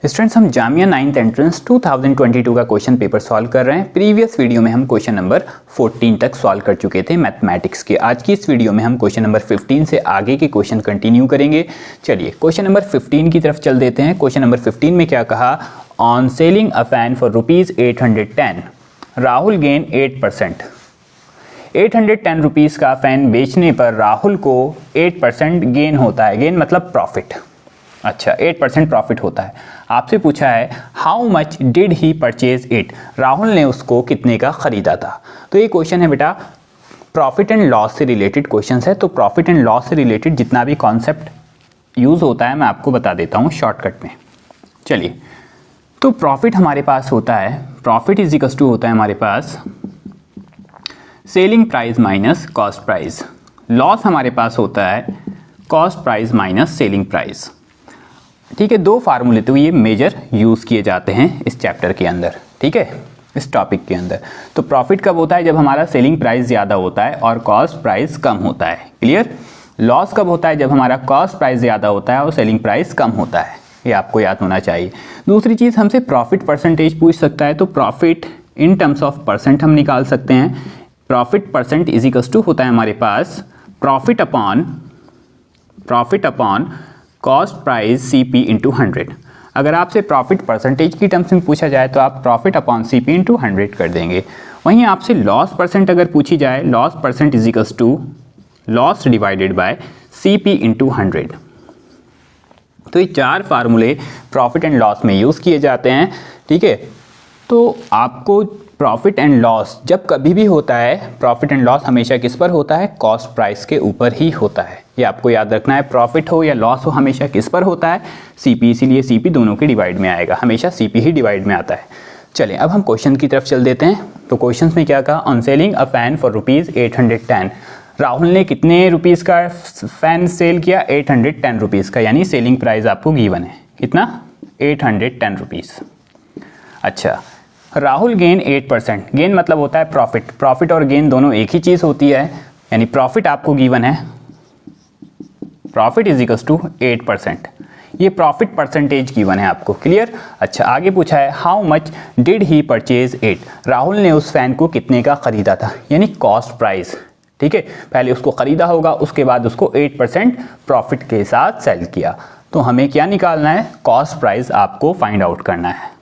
Students हम Jamia 9th entrance 2022 का question paper solve कर रहे हैं। प्रीवियस वीडियो में हम क्वेश्चन नंबर 14 तक सॉल्व कर चुके थे मैथमेटिक्स के। आज की इस वीडियो में हम क्वेश्चन नंबर 15 से आगे के क्वेश्चन कंटिन्यू करेंगे। चलिए क्वेश्चन नंबर 15 की तरफ चल देते हैं। क्वेश्चन नंबर 15 में क्या कहा, on selling a fan for ₹810 Rahul gain 8%। 810 rupees का फैन बेचने पर राहुल को 8% गेन होता है। गेन मतलब प्रॉफिट। अच्छा, 8% प्रॉफिट होता है। आपसे पूछा है how much did he purchase it, Rahul ने उसको कितने का ख़रीदा था। तो ये क्वेश्चन है बेटा प्रॉफिट एंड लॉस से रिलेटेड क्वेश्चन है। तो प्रॉफिट एंड लॉस से रिलेटेड जितना भी कॉन्सेप्ट यूज़ होता है मैं आपको बता देता हूँ शॉर्टकट में। चलिए, तो प्रॉफिट हमारे पास होता है, प्रॉफिट इज इक्वल टू होता है हमारे पास selling price minus cost price. Loss हमारे पास होता है cost price minus selling price. ठीक है, दो फार्मूले तो ये मेजर यूज़ किए जाते हैं इस चैप्टर के अंदर, ठीक है, इस टॉपिक के अंदर। तो प्रॉफिट कब होता है, जब हमारा सेलिंग प्राइस ज़्यादा होता है और कॉस्ट प्राइस कम होता है। क्लियर। लॉस कब होता है, जब हमारा कॉस्ट प्राइस ज़्यादा होता है और सेलिंग प्राइस कम होता है। ये आपको याद होना चाहिए। दूसरी चीज़, हमसे प्रॉफिट परसेंटेज पूछ सकता है, तो profit in terms of percent हम निकाल सकते हैं। Profit percent is equal to होता है हमारे पास profit upon cost price CP into 100। अगर आपसे प्रॉफिट परसेंटेज की टर्म्स में पूछा जाए तो आप प्रॉफिट अपॉन CP इंटू 100 कर देंगे। वहीं आपसे लॉस परसेंट अगर पूछी जाए, loss percent is equal to loss divided by CP into 100। तो ये चार फार्मूले प्रॉफिट एंड लॉस में यूज़ किए जाते हैं। ठीक है, तो आपको प्रॉफिट एंड लॉस जब कभी भी होता है, प्रॉफिट एंड लॉस हमेशा किस पर होता है, कॉस्ट प्राइस के ऊपर ही होता है। ये आपको याद रखना है। प्रॉफिट हो या लॉस हो हमेशा किस पर होता है, CP। इसीलिए CP दोनों के डिवाइड में आएगा, हमेशा CP ही डिवाइड में आता है। चलिए अब हम क्वेश्चन की तरफ चल देते हैं। तो क्वेश्चन में क्या कहा, on selling a fan for ₹810 Rahul ने कितने रुपीज़ का फैन सेल किया, 810 रुपीज़ का, यानी सेलिंग प्राइस आपको गिवन है कितना, 810 रुपीज़। अच्छा, राहुल गेन 8%। गेन मतलब होता है प्रॉफिट। प्रॉफिट और गेन दोनों एक ही चीज़ होती है, यानी प्रॉफिट आपको गिवन है, प्रॉफिट इज इक्वल टू 8%। ये प्रॉफिट परसेंटेज गिवन है आपको। क्लियर। अच्छा, आगे पूछा है how much did he purchase it, Rahul ने उस फैन को कितने का ख़रीदा था, यानी कॉस्ट प्राइस। ठीक है, पहले उसको ख़रीदा होगा, उसके बाद उसको 8% प्रॉफिट के साथ सेल किया। तो हमें क्या निकालना है, कॉस्ट प्राइस आपको फाइंड आउट करना है।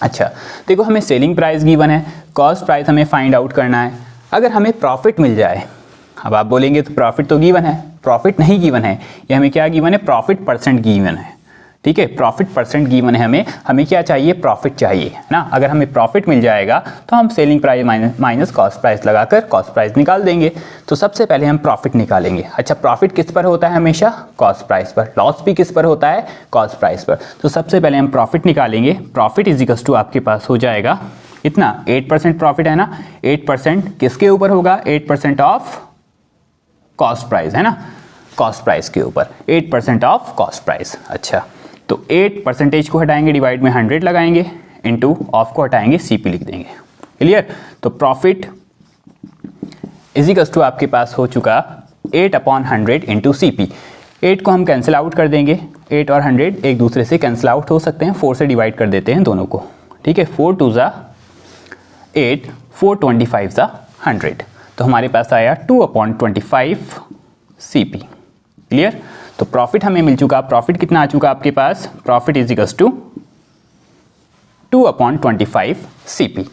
अच्छा, देखो हमें सेलिंग प्राइस गिवन है, कॉस्ट प्राइस हमें फाइंड आउट करना है। अगर हमें प्रॉफिट मिल जाए, अब आप बोलेंगे तो प्रॉफिट तो गिवन है, प्रॉफिट नहीं गिवन है। ये हमें क्या गिवन है, प्रॉफिट परसेंट गिवन है। ठीक है, प्रॉफिट परसेंट गिवन है हमें क्या चाहिए, प्रॉफिट चाहिए, है ना। अगर हमें प्रॉफिट मिल जाएगा तो हम selling price minus cost price लगाकर कॉस्ट प्राइस निकाल देंगे। तो सबसे पहले हम प्रॉफिट निकालेंगे। अच्छा, प्रॉफिट किस पर होता है, हमेशा कॉस्ट प्राइस पर। लॉस भी किस पर होता है, कॉस्ट प्राइस पर। तो सबसे पहले हम प्रॉफिट निकालेंगे। प्रॉफिट इज इक्वल टू आपके पास हो जाएगा इतना, 8% प्रॉफिट है ना। 8% किसके ऊपर होगा, 8% ऑफ कॉस्ट प्राइस, है ना, कॉस्ट प्राइस के ऊपर 8% ऑफ कॉस्ट प्राइस। अच्छा, तो 8% को हटाएंगे, डिवाइड में 100 लगाएंगे, इनटू ऑफ को हटाएंगे, CP लिख देंगे। क्लियर। तो प्रॉफिट इज इक्वल टू आपके पास हो चुका 8/100 इंटू CP। 8 को हम कैंसिल आउट कर देंगे, 8 और 100 एक दूसरे से कैंसिल आउट हो सकते हैं। 4 से डिवाइड कर देते हैं दोनों को। ठीक है, 4 2 ज़ा 8, 4 25 ज़ा 100। तो हमारे पास आया 2/25 CP। क्लियर। तो प्रॉफिट हमें मिल चुका। प्रॉफिट कितना आ चुका आपके पास, profit is equal to 2/25 CP।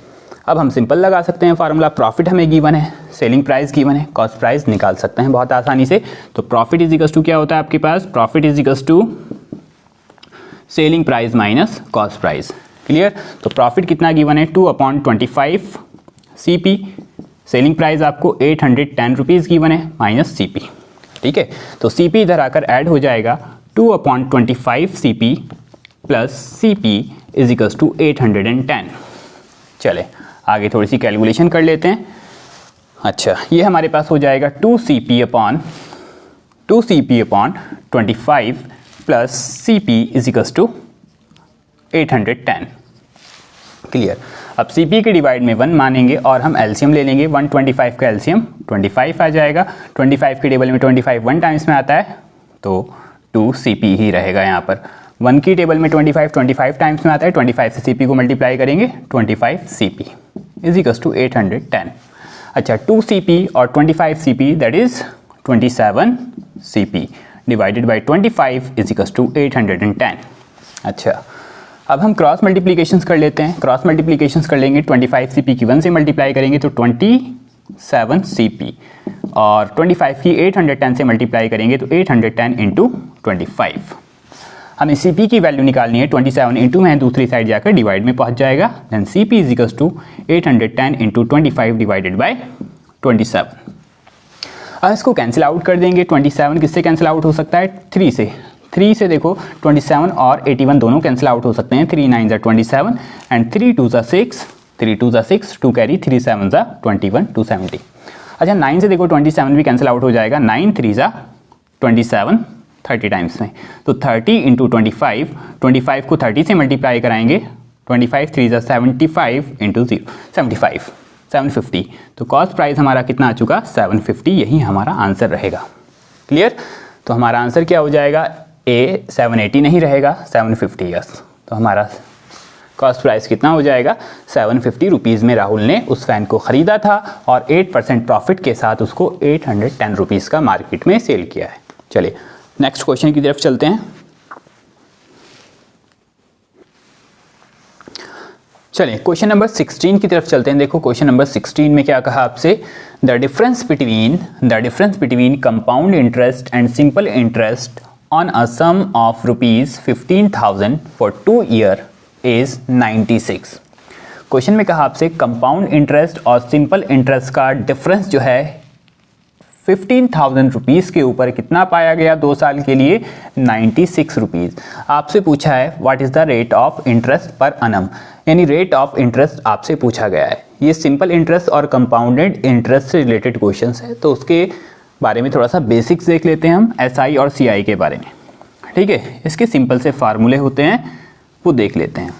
अब हम सिंपल लगा सकते हैं फार्मूला। प्रॉफिट हमें गिवन है, सेलिंग प्राइस गिवन है, कॉस्ट प्राइस निकाल सकते हैं बहुत आसानी से। तो प्रॉफिट इज इक्वल टू क्या होता है आपके पास, profit is equal to selling price minus cost price. Clear. तो प्रॉफिट कितना गिवन है, 2/25 CP। सेलिंग प्राइस आपको 810 रुपीज़ गिवन है, माइनस CP। ठीक है, तो CP इधर आकर ऐड हो जाएगा, 2/25 CP plus CP is equal to 810। चले आगे थोड़ी सी कैलकुलेशन कर लेते हैं। अच्छा, ये हमारे पास हो जाएगा 2CP upon 25 plus CP is equal to 810। Clear. अब CP के डिवाइड में 1 मानेंगे और हम एलसीएम ले लेंगे। 125 का एलसीएम 25 आ जाएगा। 25 के टेबल में 25 1 टाइम्स में आता है, तो 2CP ही रहेगा यहाँ पर। 1 की टेबल में 25 टाइम्स में आता है, 25 से CP को मल्टीप्लाई करेंगे, 25 CP इज इक्वल्स टू 810। अच्छा 2 CP और 25 CP that is 27 CP divided by 25 is equals to 810। अच्छा अब हम क्रॉस मल्टीप्लीकेशंस कर लेते हैं। क्रॉस मल्टीप्लीकेशंस कर लेंगे, 25 CP की 1 से मल्टीप्लाई करेंगे तो 27 CP और 25 की 810 से मल्टीप्लाई करेंगे तो 810 इंटू 25। हमें CP की वैल्यू निकालनी है, 27 इंटू में दूसरी साइड जाकर डिवाइड में पहुंच जाएगा, then CP is equals to 810 into 25 divided by 27। अब इसको कैंसिल आउट कर देंगे। 27 किससे कैंसिल आउट हो सकता है? 3 से। 3 से देखो 27 और 81 दोनों कैंसिल आउट हो सकते हैं। 3 9 27 एंड 3 2 6, 3 2 6, 2 कैरी, 3 7 21, 270। अच्छा 9 से देखो 27 भी कैंसिल आउट हो जाएगा, 9 3 27 30 टाइम्स में, तो 30 इंटू 25 को 30 से मल्टीप्लाई कराएंगे, 25 3 75 इंटू 0 75 750। तो कॉस्ट प्राइस हमारा कितना आ चुका? 750। यही हमारा आंसर रहेगा। क्लियर? तो हमारा आंसर क्या हो जाएगा? ए 780 नहीं रहेगा, 750 यस। तो हमारा कॉस्ट प्राइस कितना हो जाएगा? 750 रुपीज़ में राहुल ने उस फ़ैन को ख़रीदा था और 8% प्रॉफिट के साथ उसको 810 रुपीज़ का मार्केट में सेल किया है। चलिए नेक्स्ट क्वेश्चन की तरफ चलते हैं। चलिए क्वेश्चन नंबर 16 की तरफ चलते हैं। देखो क्वेश्चन नंबर 16 में क्या कहा आपसे? The difference between compound interest and simple interest on a sum of ₹15,000 for 2 year is 96। Question में कहा आपसे कंपाउंड इंटरेस्ट और सिंपल इंटरेस्ट का डिफरेंस जो है 15,000 रुपीज़ के ऊपर कितना पाया गया 2 साल के लिए? 96 रुपीज़। आपसे पूछा है what is the rate of interest पर annum, यानी रेट ऑफ इंटरेस्ट आपसे पूछा गया है। ये सिंपल इंटरेस्ट और कंपाउंडेड इंटरेस्ट से रिलेटेड क्वेश्चंस है, तो उसके बारे में थोड़ा सा बेसिक्स देख लेते हैं हम SI और CI के बारे में। ठीक है, इसके सिंपल से फार्मूले होते हैं वो देख लेते हैं।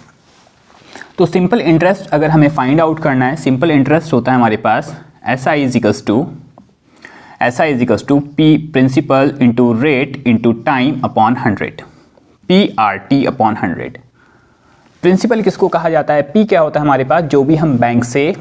तो सिंपल इंटरेस्ट अगर हमें फाइंड आउट करना है, सिंपल इंटरेस्ट होता है हमारे पास SI is equals to P principal into rate into time upon 100, PRT upon 100। Principal किसको कहा जाता है? P क्या होता है हमारे पास? जो भी हम बैंक से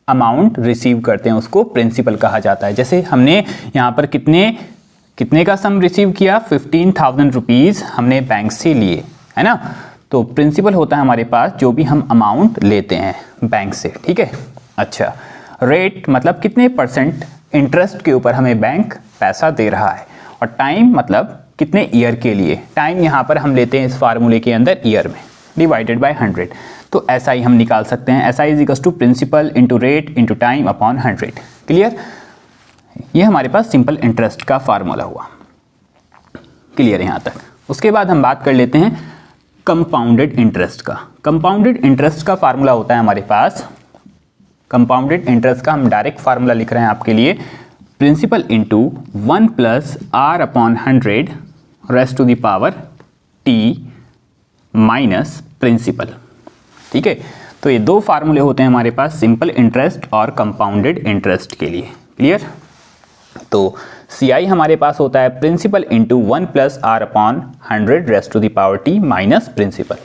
अमाउंट रिसीव करते हैं उसको प्रिंसिपल कहा जाता है। जैसे हमने यहाँ पर कितने का सम रिसीव किया? 15,000 रुपीज़ हमने बैंक से लिए, है ना। तो प्रिंसिपल होता है हमारे पास जो भी हम अमाउंट लेते हैं बैंक से। ठीक है। अच्छा रेट मतलब कितने % इंटरेस्ट के ऊपर हमें बैंक पैसा दे रहा है, और टाइम मतलब कितने ईयर के लिए। टाइम यहाँ पर हम लेते हैं इस फार्मूले के अंदर ईयर में, डिवाइडेड बाय 100। तो SI हम निकाल सकते हैं, SI is equals to principal into rate into time upon 100। Clear? ये हमारे पास सिंपल इंटरेस्ट का फार्मूला हुआ। क्लियर यहाँ तक? उसके बाद हम बात कर लेते हैं कंपाउंडेड इंटरेस्ट का। कंपाउंडेड इंटरेस्ट का फार्मूला होता है हमारे पास, कंपाउंडेड इंटरेस्ट का हम डायरेक्ट फार्मूला लिख रहे हैं आपके लिए, principal into 1 plus R upon 100 raised to the power T minus principal. ठीक है, तो ये 2 फार्मूले होते हैं हमारे पास सिंपल इंटरेस्ट और कंपाउंडेड इंटरेस्ट के लिए। क्लियर? तो CI हमारे पास होता है principal into 1 plus R upon 100 raised to the power T minus principal.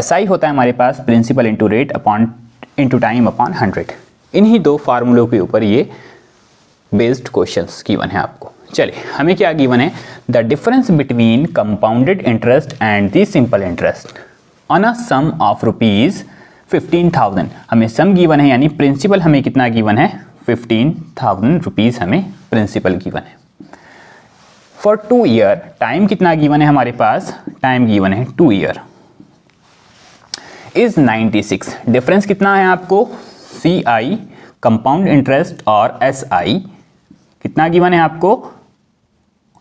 SI होता है हमारे पास principal into rate upon into time upon 100। इन्हीं 2 फार्मूलों के ऊपर ये बेस्ड क्वेश्चंस गिवन है आपको। चलिए हमें क्या गिवन है? The difference between compounded interest and the simple interest on a sum of ₹15,000। हमें सम गिवन है, यानी प्रिंसिपल हमें कितना गिवन है? 15,000 रुपीज़ हमें प्रिंसिपल गिवन है। फॉर 2 ईयर टाइम कितना गिवन है हमारे पास? टाइम गिवन है 2 ईयर इज 96। डिफरेंस कितना है आपको? CI कंपाउंड इंटरेस्ट और SI कितना गिवन है आपको?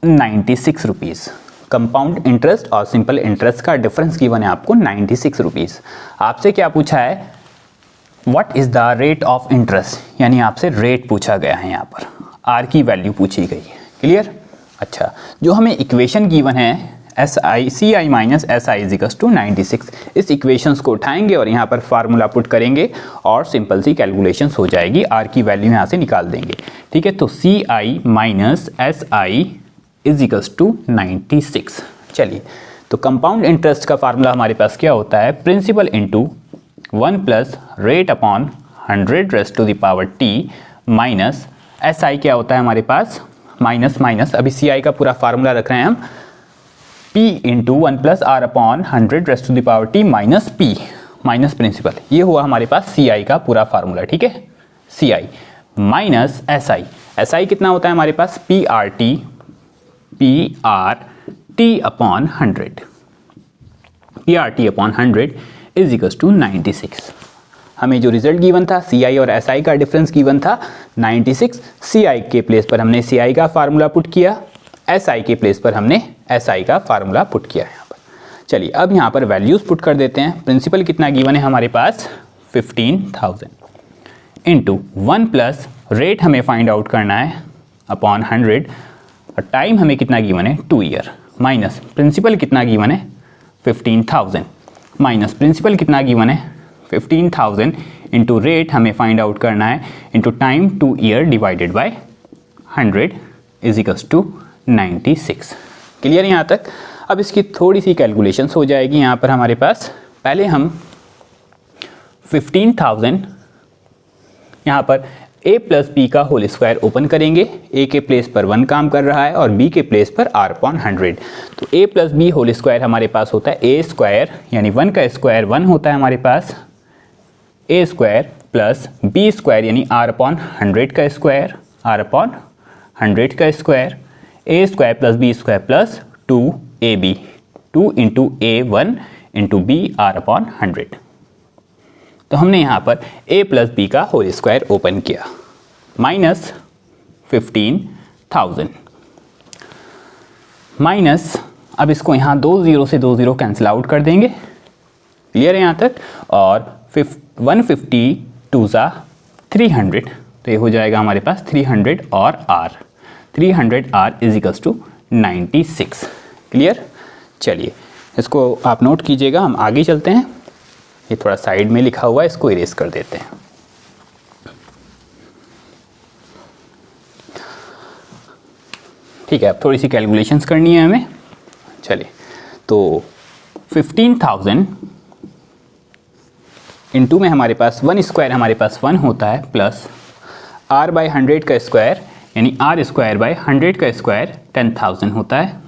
96 रुपीज़। कंपाउंड इंटरेस्ट और सिंपल इंटरेस्ट का डिफरेंस गिवन है आपको 96 रुपीज़। आपसे क्या पूछा है? What is the rate of interest, यानी आपसे रेट पूछा गया है, यहाँ पर R की वैल्यू पूछी गई है। क्लियर? अच्छा, जो हमें इक्वेशन गिवन है CI minus SI is equals to 96, इस इक्वेशंस को उठाएंगे और यहाँ पर फार्मूला पुट करेंगे और सिंपल सी कैलकुलेशंस हो जाएगी। R की वैल्यू यहाँ से निकाल देंगे। ठीक है, तो CI minus SI is equals to 96। चलिए, तो तो कंपाउंड इंटरेस्ट का फार्मूला हमारे पास क्या होता है, principal into 1 plus rate upon 100 raise to the power t minus SI क्या होता है हमारे पास, माइनस माइनस, अभी CI का पूरा फार्मूला रख रहे हैं हम, P into 1 plus R upon 100 raise to the power t minus P minus principal, ये हुआ हमारे पास CI का पूरा फार्मूला, ठीक है। CI माइनस SI कितना होता है हमारे पास, PRT upon 100, PRT upon 100 is equals to 96। हमें जो रिजल्ट गिवन था CI और SI का डिफरेंस गिवन था 96, CI के प्लेस पर हमने CI का फार्मूला पुट किया, SI के प्लेस पर हमने SI का फार्मूला पुट किया यहाँ पर। चलिए अब यहाँ पर वैल्यूज़ पुट कर देते हैं। प्रिंसिपल कितना गिवन है हमारे पास, 15,000 इंटू 1 प्लस रेट हमें फाइंड आउट करना है अपॉन 100, और टाइम हमें कितना गिवन है, 2 ईयर, माइनस प्रिंसिपल कितना गिवन है 15,000, माइनस प्रिंसिपल कितना गिवन है 15,000 इंटू रेट हमें फाइंड आउट करना है into time 2 year divided by 100 is equals to 96। Clear यहाँ तक। अब इसकी थोड़ी सी कैलकुलेशंस हो जाएगी यहाँ पर हमारे पास। पहले हम 15,000 यहाँ पर a प्लस बी का होल स्क्वायर ओपन करेंगे। a के प्लेस पर 1 काम कर रहा है और b के प्लेस पर r अपॉन 100। तो a plus b whole square हमारे पास होता है a स्क्वायर, यानी 1 का स्क्वायर 1 होता है हमारे पास, a square plus b square यानी r अपॉन 100 का स्क्वायर, r अपॉन 100 का square, a square plus b square plus 2ab, 2 into a1 into b r upon 100। तो हमने यहाँ पर a प्लस बी का होल स्क्वायर ओपन किया, माइनस 15,000 माइनस, अब इसको यहाँ 2 0 से 2 0 कैंसिल आउट कर देंगे। क्लियर है यहाँ तक। और 150 2 ज़ा 300, तो ये हो जाएगा हमारे पास 300 और r, 300 r is equals to 96। Clear. चलिए इसको आप नोट कीजिएगा, हम आगे चलते हैं। ये थोड़ा साइड में लिखा हुआ है, इसको इरेज कर देते हैं। ठीक है, अब थोड़ी सी कैलकुलेशंस करनी है हमें। चलिए तो 15,000 इंटू में हमारे पास 1 स्क्वायर हमारे पास 1 होता है, प्लस r बाई 100 का स्क्वायर यानी r स्क्वायर बाई 100 का स्क्वायर 10,000 होता है,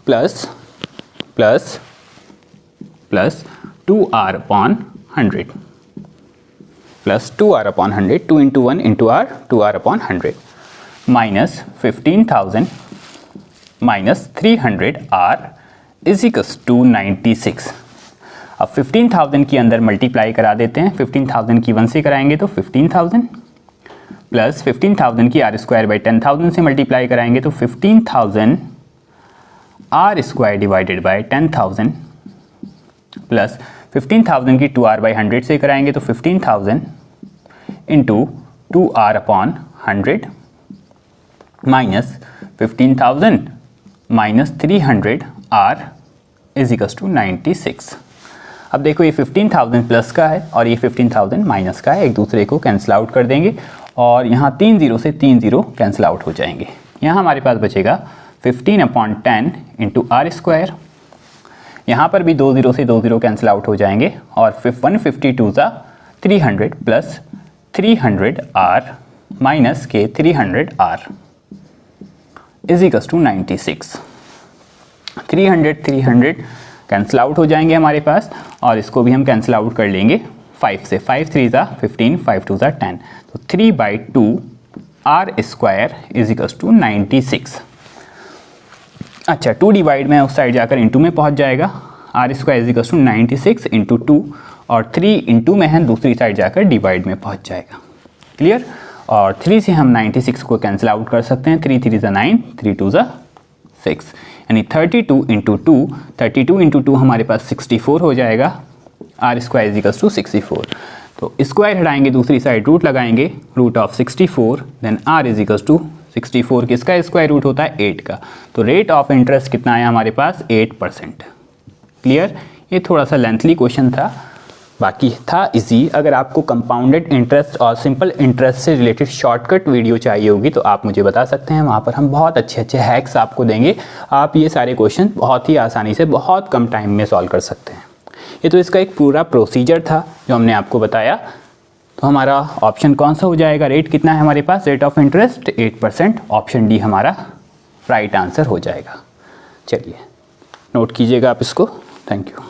plus plus plus 2r upon 100 plus 2r upon 100, 2 into 1 into r, 2r upon 100 minus 15,000 minus 300 r is equals to 96। अब 15,000 के अंदर मल्टीप्लाई करा देते हैं। 15,000 की 1 से कराएंगे तो 15,000 प्लस 15,000 की r स्क्वायर बाई 10,000 से मल्टीप्लाई कराएंगे तो 15,000 r square divided by 10,000 plus 15,000 की 2r बाई 100 से कराएंगे तो 15,000 into 2r upon 100 minus 15,000 minus 300 r is equals to 96। अब देखो ये 15,000 प्लस का है और ये 15,000 माइनस का है, एक दूसरे को कैंसिल आउट कर देंगे और यहाँ 3 0 से 3 0 कैंसिल आउट हो जाएंगे। यहाँ हमारे पास बचेगा 15 अपॉन 10 इंटू आर स्क्वायर, यहाँ पर भी 2 0 से 2 0 कैंसिल आउट हो जाएंगे और 152 ज़ा 300 प्लस 300 आर माइनस के 300 r is equals to 96। 300 cancel out हो जाएंगे हमारे पास और इसको भी हम कैंसिल आउट कर लेंगे 5 से। 5 3 ज़ा 15, 5 2 ज़ा 10, तो 3/2 r square is equals to 96। अच्छा 2 डिवाइड में उस साइड जाकर इंटू में पहुंच जाएगा, r square is equals to 96 into 2 और 3 इंटू में है दूसरी साइड जाकर डिवाइड में पहुंच जाएगा। क्लियर। और 3 से हम 96 को कैंसिल आउट कर सकते हैं। 3 3 ज़ा 9, 3 2 ज़ा 6, यानी 32 इंटू 2, 32 इंटू 2 हमारे पास 64 हो जाएगा। R square is equals to 64, तो स्क्वायर हटाएंगे दूसरी साइड, रूट लगाएंगे, root of 64, then r is equals to 64 किसका स्क्वायर रूट होता है 8 का। तो रेट ऑफ इंटरेस्ट कितना आया हमारे पास 8%। क्लियर। ये थोड़ा सा लेंथली क्वेश्चन था बाकी था इजी। अगर आपको कंपाउंडेड इंटरेस्ट और सिंपल इंटरेस्ट से रिलेटेड शॉर्टकट वीडियो चाहिए होगी तो आप मुझे बता सकते हैं, वहाँ पर हम बहुत अच्छे अच्छे हैक्स आपको देंगे। आप ये सारे क्वेश्चन बहुत ही आसानी से बहुत कम टाइम में सॉल्व कर सकते हैं। ये तो इसका एक पूरा प्रोसीजर था जो हमने आपको बताया। तो हमारा ऑप्शन कौन सा हो जाएगा? रेट कितना है हमारे पास? Rate of interest 8%। Option D हमारा राइट आंसर हो जाएगा। चलिए नोट कीजिएगा आप इसको। Thank you.